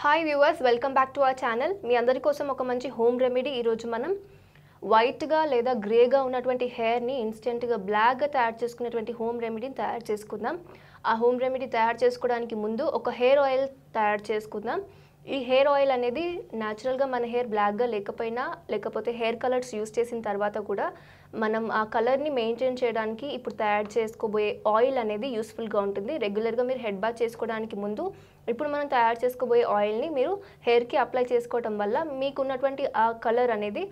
Hi viewers, welcome back to our channel. మీ అందరి కోసం ఒక మంచి హోమ్ రెమెడీ. ఈరోజు మనం వైట్గా లేదా గ్రేగా ఉన్నటువంటి హెయిర్ని ఇన్స్టెంట్గా బ్లాక్గా తయారు చేసుకునేటువంటి హోమ్ రెమెడీని తయారు చేసుకుందాం. ఆ హోమ్ రెమెడీ తయారు చేసుకోవడానికి ముందు ఒక హెయిర్ ఆయిల్ తయారు చేసుకుందాం. ఈ హెయిర్ ఆయిల్ అనేది న్యాచురల్గా మన హెయిర్ బ్లాక్గా లేకపోయినా, లేకపోతే హెయిర్ కలర్స్ యూస్ చేసిన తర్వాత కూడా మనం ఆ కలర్ని మెయింటైన్ చేయడానికి ఇప్పుడు తయారు చేసుకోబోయే ఆయిల్ అనేది యూస్ఫుల్గా ఉంటుంది. రెగ్యులర్గా మీరు హెడ్ బాత్ చేసుకోవడానికి ముందు ఇప్పుడు మనం తయారు చేసుకోబోయే ఆయిల్ని మీరు హెయిర్కి అప్లై చేసుకోవటం వల్ల మీకు ఉన్నటువంటి ఆ కలర్ అనేది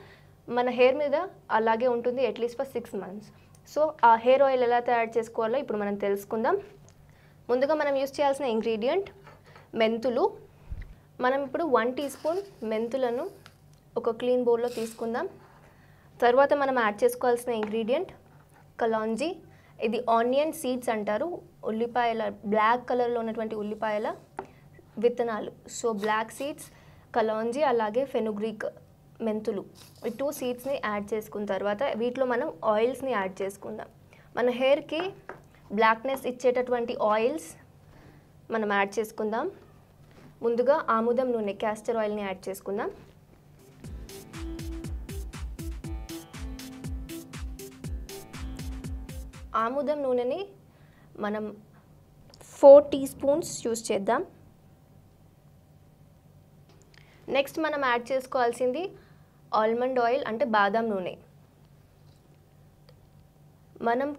మన హెయిర్ మీద అలాగే ఉంటుంది అట్లీస్ట్ ఫర్ 6 months. సో ఆ హెయిర్ ఆయిల్ ఎలా తయారు చేసుకోవాలో ఇప్పుడు మనం తెలుసుకుందాం. ముందుగా మనం యూస్ చేయాల్సిన ఇంగ్రీడియంట్ మెంతులు. మనం ఇప్పుడు 1 teaspoon మెంతులను ఒక క్లీన్ బౌల్లో తీసుకుందాం. తర్వాత మనం యాడ్ చేసుకోవాల్సిన ఇంగ్రీడియంట్ కలాంజీ. ఇది ఆనియన్ సీడ్స్ అంటారు, ఉల్లిపాయల బ్లాక్ కలర్లో ఉన్నటువంటి ఉల్లిపాయల విత్తనాలు. సో బ్లాక్ సీడ్స్, కలాంజీ, అలాగే ఫెనుగ్రీక్ మెంతులు, ఈ 2 సీడ్స్ని యాడ్ చేసుకున్న తర్వాత వీటిలో మనం ఆయిల్స్ని యాడ్ చేసుకుందాం. మన హెయిర్కి బ్లాక్నెస్ ఇచ్చేటటువంటి ఆయిల్స్ మనం యాడ్ చేసుకుందాం. ముందుగా ఆముదం నూనె, క్యాస్టర్ ఆయిల్ని యాడ్ చేసుకుందాం. ఆముదం నూనెని మనం 4 teaspoons యూస్ చేద్దాం. నెక్స్ట్ మనం యాడ్ చేసుకోవాల్సింది ఆల్మండ్ ఆయిల్, అంటే బాదం నూనె. మనం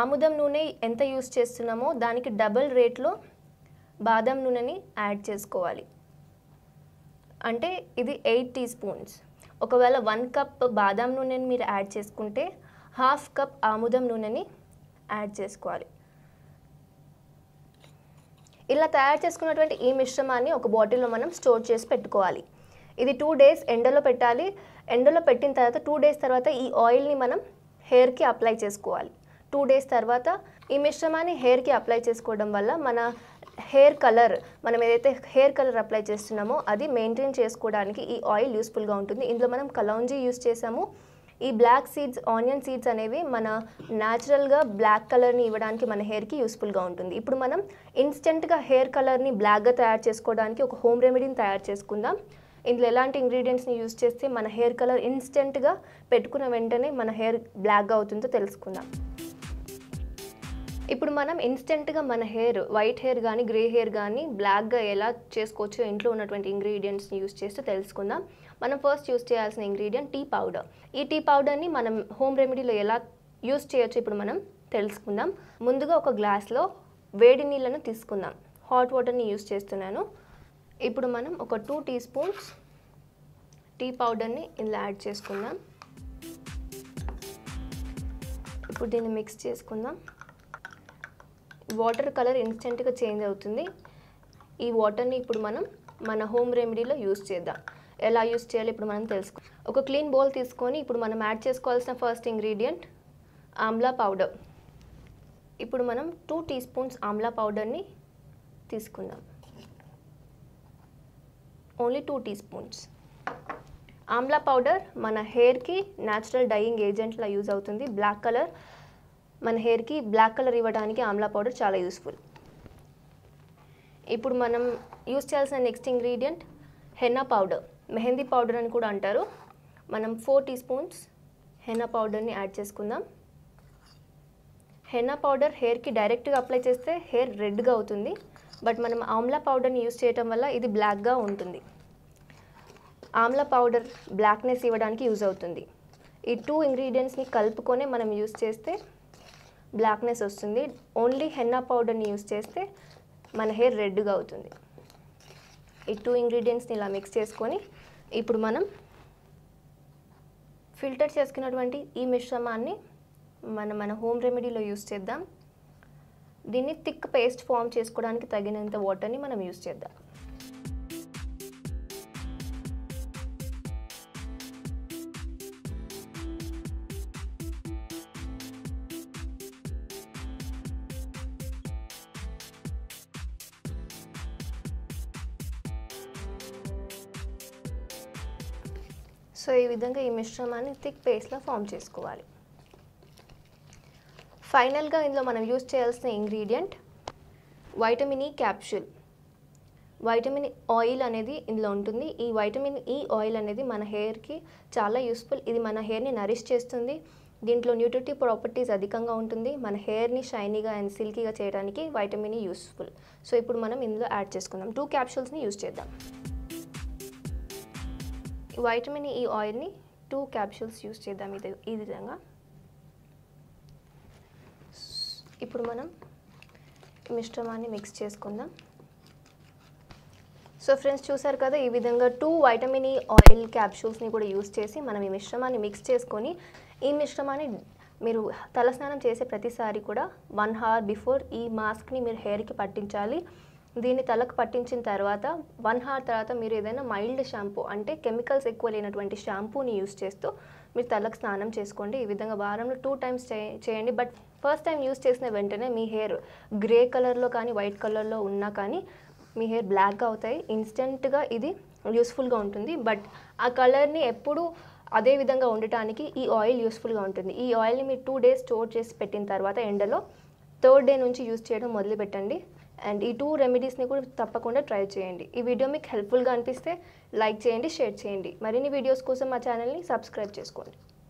ఆముదం నూనె ఎంత యూస్ చేస్తున్నామో దానికి డబుల్ రేట్లో బాదం నూనెని యాడ్ చేసుకోవాలి. అంటే ఇది 8 teaspoons. ఒకవేళ 1 cup బాదం నూనెని మీరు యాడ్ చేసుకుంటే 1/2 cup ఆముదం నూనెని యాడ్ చేసుకోవాలి. ఇలా తయారు చేసుకున్నటువంటి ఈ మిశ్రమాన్ని ఒక బాటిల్లో మనం స్టోర్ చేసి పెట్టుకోవాలి. ఇది 2 days ఎండలో పెట్టాలి. ఎండలో పెట్టిన తర్వాత 2 days తర్వాత ఈ ఆయిల్ని మనం హెయిర్కి అప్లై చేసుకోవాలి. 2 days తర్వాత ఈ మిశ్రమాన్ని హెయిర్కి అప్లై చేసుకోవడం వల్ల మన హెయిర్ కలర్, మనం ఏదైతే హెయిర్ కలర్ అప్లై చేస్తున్నామో అది మెయింటైన్ చేసుకోవడానికి ఈ ఆయిల్ యూస్ఫుల్గా ఉంటుంది. ఇందులో మనం కలాంజీ యూస్ చేసాము. ఈ బ్లాక్ సీడ్స్, ఆనియన్ సీడ్స్ అనేవి మన న్యాచురల్గా బ్లాక్ కలర్ని ఇవ్వడానికి మన హెయిర్కి యూస్ఫుల్గా ఉంటుంది. ఇప్పుడు మనం ఇన్స్టెంట్గా హెయిర్ కలర్ని బ్లాక్గా తయారు చేసుకోవడానికి ఒక హోమ్ రెమెడీని తయారు చేసుకుందాం. ఇందులో ఎలాంటి ఇంగ్రీడియంట్స్ని యూస్ చేస్తే మన హెయిర్ కలర్ ఇన్స్టెంట్గా పెట్టుకున్న వెంటనే మన హెయిర్ బ్లాక్గా అవుతుందో తెలుసుకుందాం. ఇప్పుడు మనం ఇన్స్టెంట్గా మన హెయిర్, వైట్ హెయిర్ కానీ గ్రే హెయిర్ కానీ బ్లాక్గా ఎలా చేసుకోవచ్చో ఇంట్లో ఉన్నటువంటి ఇంగ్రీడియంట్స్ని యూస్ చేస్తే తెలుసుకుందాం. మనం ఫస్ట్ యూస్ చేయాల్సిన ఇంగ్రీడియంట్ టీ పౌడర్. ఈ టీ పౌడర్ని మనం హోమ్ రెమెడీలో ఎలా యూస్ చేయొచ్చో ఇప్పుడు మనం తెలుసుకుందాం. ముందుగా ఒక గ్లాస్లో వేడి నీళ్ళను తీసుకుందాం. హాట్ వాటర్ని యూస్ చేస్తున్నాను. ఇప్పుడు మనం ఒక 2 teaspoons టీ పౌడర్ని ఇందులో యాడ్ చేసుకుందాం. ఇప్పుడు దీన్ని మిక్స్ చేసుకుందాం. వాటర్ కలర్ ఇన్స్టెంట్గా చేంజ్ అవుతుంది. ఈ వాటర్ని ఇప్పుడు మనం మన హోమ్ రెమెడీలో యూస్ చేద్దాం. ఎలా యూస్ చేయాలి ఇప్పుడు మనం తెలుసుకుందాం. ఒక క్లీన్ బౌల్ తీసుకొని ఇప్పుడు మనం యాడ్ చేసుకోవాల్సిన ఫస్ట్ ఇంగ్రీడియంట్ ఆమ్లా పౌడర్. ఇప్పుడు మనం 2 teaspoons ఆమ్లా పౌడర్ని తీసుకుందాం. Only 2 teaspoons. ఆమ్లా పౌడర్ మన హెయిర్కి న్యాచురల్ డైయింగ్ ఏజెంట్లా యూజ్ అవుతుంది. బ్లాక్ కలర్, మన హెయిర్కి బ్లాక్ కలర్ ఇవ్వడానికి ఆమ్లా పౌడర్ చాలా యూస్ఫుల్. ఇప్పుడు మనం యూస్ చేయాల్సిన next ingredient henna powder, mehndi powder అని కూడా అంటారు. మనం 4 teaspoons హెన్నా పౌడర్ని యాడ్ చేసుకుందాం. హెన్నా పౌడర్ హెయిర్కి డైరెక్ట్గా అప్లై చేస్తే హెయిర్ రెడ్గా అవుతుంది. బట్ మనం ఆమ్లా పౌడర్ని యూస్ చేయటం వల్ల ఇది బ్లాక్గా ఉంటుంది. ఆమ్లా పౌడర్ బ్లాక్నెస్ ఇవ్వడానికి యూజ్ అవుతుంది. ఈ 2 ఇంగ్రీడియంట్స్ని కలుపుకొని మనం యూస్ చేస్తే బ్లాక్నెస్ వస్తుంది. ఓన్లీ హెన్నా పౌడర్ని యూస్ చేస్తే మన హెయిర్ రెడ్గా అవుతుంది. ఈ 2 ఇంగ్రీడియంట్స్ని ఇలా మిక్స్ చేసుకొని ఇప్పుడు మనం ఫిల్టర్ చేసుకున్నటువంటి ఈ మిశ్రమాన్ని మన హోమ్ రెమెడీలో యూస్ చేద్దాం. దీన్ని థిక్ పేస్ట్ ఫామ్ చేసుకోవడానికి తగినంత వాటర్ని మనం యూస్ చేద్దాం. సో ఈ విధంగా ఈ మిశ్రమాన్ని థిక్ పేస్ట్లో ఫామ్ చేసుకోవాలి. ఫైనల్గా ఇందులో మనం యూస్ చేయాల్సిన ingredient vitamin E capsule. Vitamin oil అనేది ఇందులో ఉంటుంది. ఈ వైటమిన్ ఈ ఆయిల్ అనేది మన హెయిర్కి చాలా యూస్ఫుల్. ఇది మన హెయిర్ని నరిష్ చేస్తుంది. దీంట్లో న్యూట్రిటివ్ ప్రాపర్టీస్ అధికంగా ఉంటుంది. మన హెయిర్ని షైనీగా అండ్ సిల్కీగా చేయడానికి వైటమిన్ ఈ యూస్ఫుల్. సో ఇప్పుడు మనం ఇందులో యాడ్ చేసుకుందాం. 2 క్యాప్సూల్స్ని యూస్ చేద్దాం. వైటమిన్ ఈ ఆయిల్ని 2 క్యాప్సూల్స్ యూస్ చేద్దాం ఈ విధంగా. ఇప్పుడు మనం మిశ్రమాన్ని మిక్స్ చేసుకుందాం. సో ఫ్రెండ్స్ చూసారు కదా, ఈ విధంగా 2 వైటమిన్ ఈ ఆయిల్ క్యాప్సూల్స్ని కూడా యూస్ చేసి మనం ఈ మిశ్రమాన్ని మిక్స్ చేసుకొని, ఈ మిశ్రమాన్ని మీరు తలస్నానం చేసే ప్రతిసారి కూడా 1 అవర్ బిఫోర్ ఈ మాస్క్ని మీరు హెయిర్కి పట్టించాలి. దీన్ని తలకు పట్టించిన తర్వాత 1 అవర్ తర్వాత మీరు ఏదైనా మైల్డ్ షాంపూ అంటే కెమికల్స్ ఎక్కువ లేనటువంటి షాంపూని యూస్ చేస్తూ మీరు తలకు స్నానం చేసుకోండి. ఈ విధంగా వారంలో 2 టైమ్స్ చేయండి. బట్ ఫస్ట్ టైం యూస్ చేసిన వెంటనే మీ హెయిర్ గ్రే కలర్లో కానీ వైట్ కలర్లో ఉన్నా కానీ మీ హెయిర్ బ్లాక్గా అవుతాయి. ఇన్స్టెంట్గా ఇది యూస్ఫుల్గా ఉంటుంది. బట్ ఆ కలర్ని ఎప్పుడు అదే విధంగా ఉండటానికి ఈ ఆయిల్ యూస్ఫుల్గా ఉంటుంది. ఈ ఆయిల్ని మీరు 2 డేస్ స్టోర్ చేసి పెట్టిన తర్వాత ఎండలో 3rd డే నుంచి యూస్ చేయడం మొదలు పెట్టండి. అండ్ ఈ 2 రెమెడీస్ని కూడా తప్పకుండా ట్రై చేయండి. ఈ వీడియో మీకు హెల్ప్ఫుల్గా అనిపిస్తే లైక్ చేయండి, షేర్ చేయండి. మరిన్ని వీడియోస్ కోసం మా ఛానల్ని సబ్స్క్రైబ్ చేసుకోండి.